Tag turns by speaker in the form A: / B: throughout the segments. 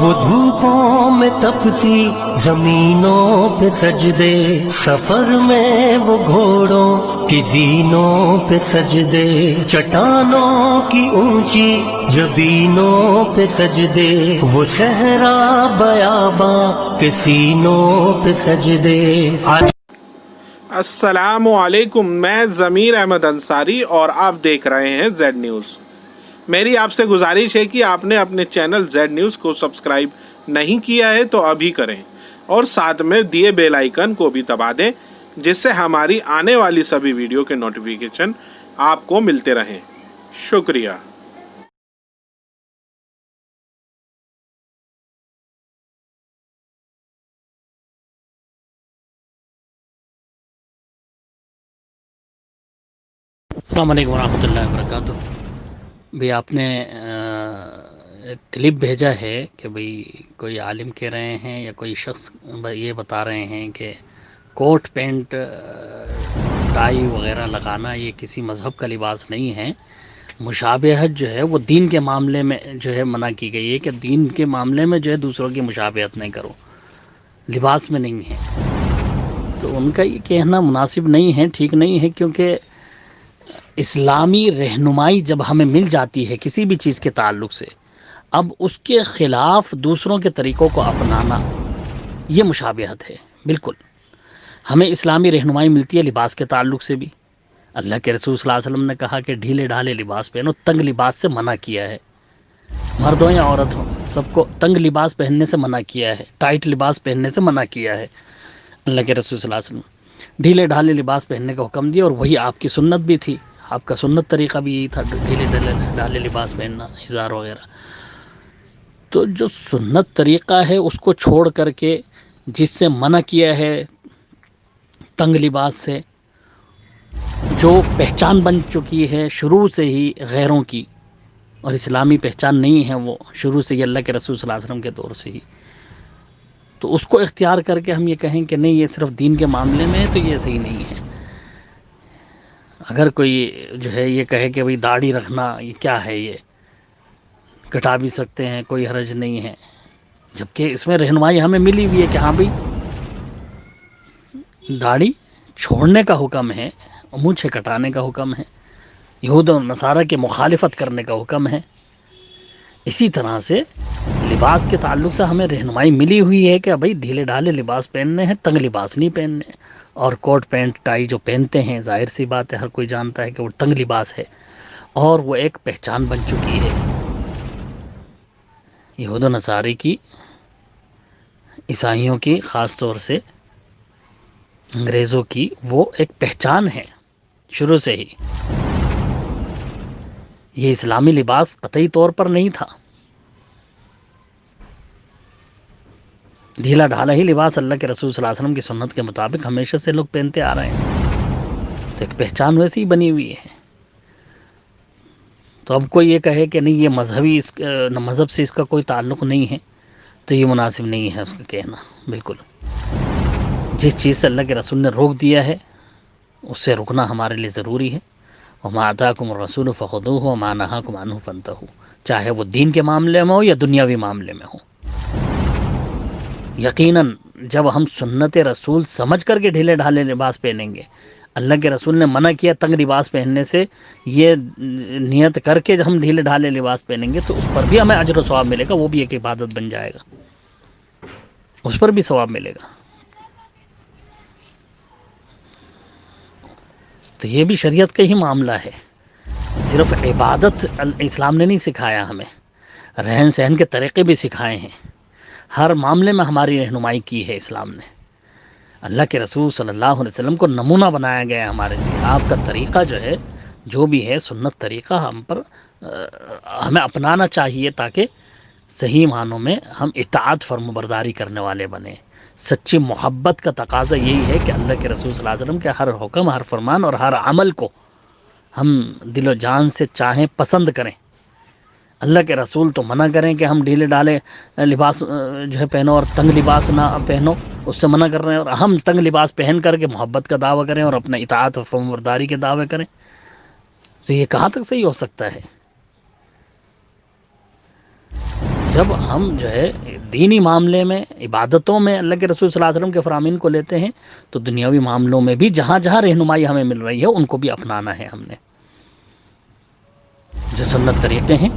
A: وہ دھوپوں میں تپتی زمینوں پہ سجدے، سفر میں وہ گھوڑوں کی زینوں پہ سجدے، چٹانوں کی اونچی جبینوں پہ سجدے، وہ صحرا بیاباں کے سینوں پہ سجدے۔
B: السلام علیکم، میں ضمیر احمد انصاری اور آپ دیکھ رہے ہیں زیڈ نیوز۔ میری آپ سے گزارش ہے کہ آپ نے اپنے چینل زیڈ نیوز کو سبسکرائب نہیں کیا ہے تو ابھی کریں، اور ساتھ میں دیے بیل آئیکن کو بھی دبا دیں، جس سے ہماری آنے والی سبھی ویڈیو کے نوٹیفیکیشن آپ کو ملتے رہیں۔ شکریہ۔
C: السلام علیکم ورحمۃ اللہ وبرکاتہ۔ بھی آپ نے ایک کلپ بھیجا ہے کہ بھئی کوئی عالم کہہ رہے ہیں یا کوئی شخص یہ بتا رہے ہیں کہ کوٹ پینٹ ٹائی وغیرہ لگانا یہ کسی مذہب کا لباس نہیں ہے۔ مشابہت جو ہے وہ دین کے معاملے میں جو ہے منع کی گئی ہے کہ دین کے معاملے میں جو ہے دوسروں کی مشابہت نہیں کرو، لباس میں نہیں ہے۔ تو ان کا یہ کہنا مناسب نہیں ہے، ٹھیک نہیں ہے، کیونکہ اسلامی رہنمائی جب ہمیں مل جاتی ہے کسی بھی چیز کے تعلق سے، اب اس کے خلاف دوسروں کے طریقوں کو اپنانا یہ مشابہت ہے۔ بالکل ہمیں اسلامی رہنمائی ملتی ہے لباس کے تعلق سے بھی۔ اللہ کے رسول صلی اللہ علیہ وسلم نے کہا کہ ڈھیلے ڈھالے لباس پہنو، تنگ لباس سے منع کیا ہے۔ مرد ہو یا عورت ہو، سب کو تنگ لباس پہننے سے منع کیا ہے، ٹائٹ لباس پہننے سے منع کیا ہے اللہ کے رسول صلی اللہ علیہ وسلم۔ ڈھیلے ڈھالے لباس پہننے کا حکم دیا، اور وہی آپ کی سنت بھی تھی، آپ کا سنت طریقہ بھی یہی تھا، ڈھیلے ڈھالے لباس پہننا، ازار وغیرہ۔ تو جو سنت طریقہ ہے اس کو چھوڑ کر کے جس سے منع کیا ہے تنگ لباس سے، جو پہچان بن چکی ہے شروع سے ہی غیروں کی، اور اسلامی پہچان نہیں ہے وہ شروع سے ہی اللہ کے رسول صلی اللہ علیہ وسلم کے دور سے ہی، تو اس کو اختیار کر کے ہم یہ کہیں کہ نہیں یہ صرف دین کے معاملے میں ہے تو یہ صحیح نہیں ہے۔ اگر کوئی جو ہے یہ کہے کہ بھئی داڑھی رکھنا یہ کیا ہے، یہ کٹا بھی سکتے ہیں، کوئی حرج نہیں ہے، جبکہ اس میں رہنمائی ہمیں ملی ہوئی ہے کہ ہاں بھئی داڑھی چھوڑنے کا حکم ہے، مونچھیں کٹانے کا حکم ہے، یہود و نصارہ کے مخالفت کرنے کا حکم ہے۔ اسی طرح سے لباس کے تعلق سے ہمیں رہنمائی ملی ہوئی ہے کہ بھئی ڈھیلے ڈھالے لباس پہننے ہیں، تنگ لباس نہیں پہننے، اور کوٹ پینٹ ٹائی جو پہنتے ہیں ظاہر سی بات ہے ہر کوئی جانتا ہے کہ وہ تنگ لباس ہے، اور وہ ایک پہچان بن چکی ہے یہود و نصارے کی، عیسائیوں کی، خاص طور سے انگریزوں کی، وہ ایک پہچان ہے شروع سے ہی۔ یہ اسلامی لباس قطعی طور پر نہیں تھا۔ ڈھیلا ڈھالا ہی لباس اللہ کے رسول صلی اللہ علیہ وسلم کی سنت کے مطابق ہمیشہ سے لوگ پہنتے آ رہے ہیں، تو ایک پہچان ویسی ہی بنی ہوئی ہے۔ تو اب کوئی یہ کہے کہ نہیں یہ مذہبی مذہب سے اس کا کوئی تعلق نہیں ہے، تو یہ مناسب نہیں ہے اس کا کہنا۔ بالکل جس چیز سے اللہ کے رسول نے روک دیا ہے اس سے رکنا ہمارے لیے ضروری ہے۔ وَمَا آتَاكُمُ الرَّسُولُ فَخُذُوهُ وَمَا نَهَاكُمْ عَنْهُ فَانْتَهُوا، چاہے وہ دین کے معاملے میں ہو یا دنیاوی معاملے میں ہو۔ یقیناً جب ہم سنت رسول سمجھ کر کے ڈھیلے ڈھالے لباس پہنیں گے، اللہ کے رسول نے منع کیا تنگ لباس پہننے سے، یہ نیت کر کے ہم ڈھیلے ڈھالے لباس پہنیں گے تو اس پر بھی ہمیں اجر و ثواب ملے گا، وہ بھی ایک عبادت بن جائے گا، اس پر بھی ثواب ملے گا۔ تو یہ بھی شریعت کا ہی معاملہ ہے، صرف عبادت اسلام نے نہیں سکھایا، ہمیں رہن سہن کے طریقے بھی سکھائے ہیں، ہر معاملے میں ہماری رہنمائی کی ہے اسلام نے۔ اللہ کے رسول صلی اللہ علیہ وسلم کو نمونہ بنایا گیا ہے ہمارے لیے۔ آپ کا طریقہ جو ہے، جو بھی ہے سنت طریقہ، ہم پر ہمیں اپنانا چاہیے تاکہ صحیح معنوں میں ہم اطاعت فرمانبرداری کرنے والے بنیں۔ سچی محبت کا تقاضا یہی ہے کہ اللہ کے رسول صلی اللہ علیہ وسلم کے ہر حکم، ہر فرمان اور ہر عمل کو ہم دل و جان سے چاہیں، پسند کریں۔ اللہ کے رسول تو منع کریں کہ ہم ڈھیلے ڈھالے لباس جو ہے پہنو اور تنگ لباس نہ پہنو، اس سے منع کر رہے ہیں، اور ہم تنگ لباس پہن کر کے محبت کا دعویٰ کریں اور اپنا اطاعت و فرمانبرداری کے دعوے کریں، تو یہ کہاں تک صحیح ہو سکتا ہے؟ جب ہم جو ہے دینی معاملے میں، عبادتوں میں اللہ کے رسول صلی اللہ علیہ وسلم کے فرامین کو لیتے ہیں، تو دنیاوی معاملوں میں بھی جہاں جہاں رہنمائی ہمیں مل رہی ہے ان کو بھی اپنانا ہے ہم نے. جو سنت طریقے ہیں،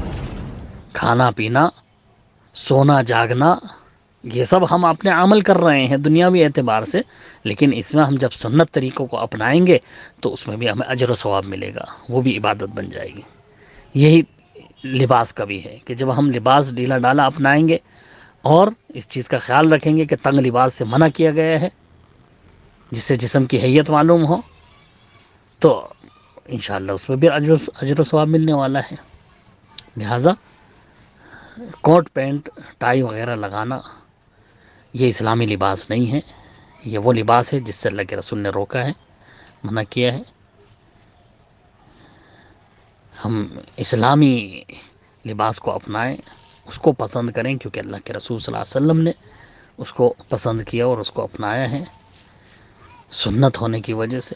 C: کھانا پینا، سونا جاگنا، یہ سب ہم اپنے عمل کر رہے ہیں دنیاوی اعتبار سے، لیکن اس میں ہم جب سنت طریقوں کو اپنائیں گے تو اس میں بھی ہمیں اجر و ثواب ملے گا، وہ بھی عبادت بن جائے گی. یہی لباس کا بھی ہے کہ جب ہم لباس ڈھیلا ڈالا اپنائیں گے اور اس چیز کا خیال رکھیں گے کہ تنگ لباس سے منع کیا گیا ہے جس سے جسم کی حیت معلوم ہو، تو انشاءاللہ اس میں بھی اجر و ثواب ملنے والا ہے. لہٰذا کوٹ پینٹ ٹائی وغیرہ لگانا یہ اسلامی لباس نہیں ہے، یہ وہ لباس ہے جس سے اللہ کے رسول نے روکا ہے، منع کیا ہے. ہم اسلامی لباس کو اپنائیں، اس کو پسند کریں، کیونکہ اللہ کے رسول صلی اللہ علیہ وسلم نے اس کو پسند کیا اور اس کو اپنایا ہے سنت ہونے کی وجہ سے.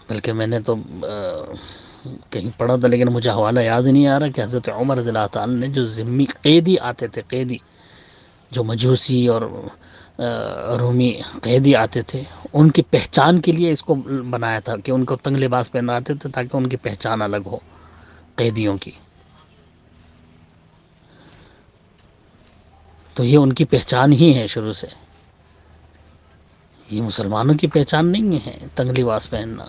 C: بلکہ میں نے تو کہیں پڑھا تھا لیکن مجھے حوالہ یاد نہیں آ رہا کہ حضرت عمر رضی اللہ تعالیٰ نے جو ذمی قیدی آتے تھے، قیدی جو مجوسی اور رومی قیدی آتے تھے، ان کی پہچان کے لیے اس کو بنایا تھا کہ ان کو تنگ لباس پہناتے تھے تاکہ ان کی پہچان الگ ہو قیدیوں کی. تو یہ ان کی پہچان ہی ہے شروع سے، یہ مسلمانوں کی پہچان نہیں ہے تنگ لباس پہننا.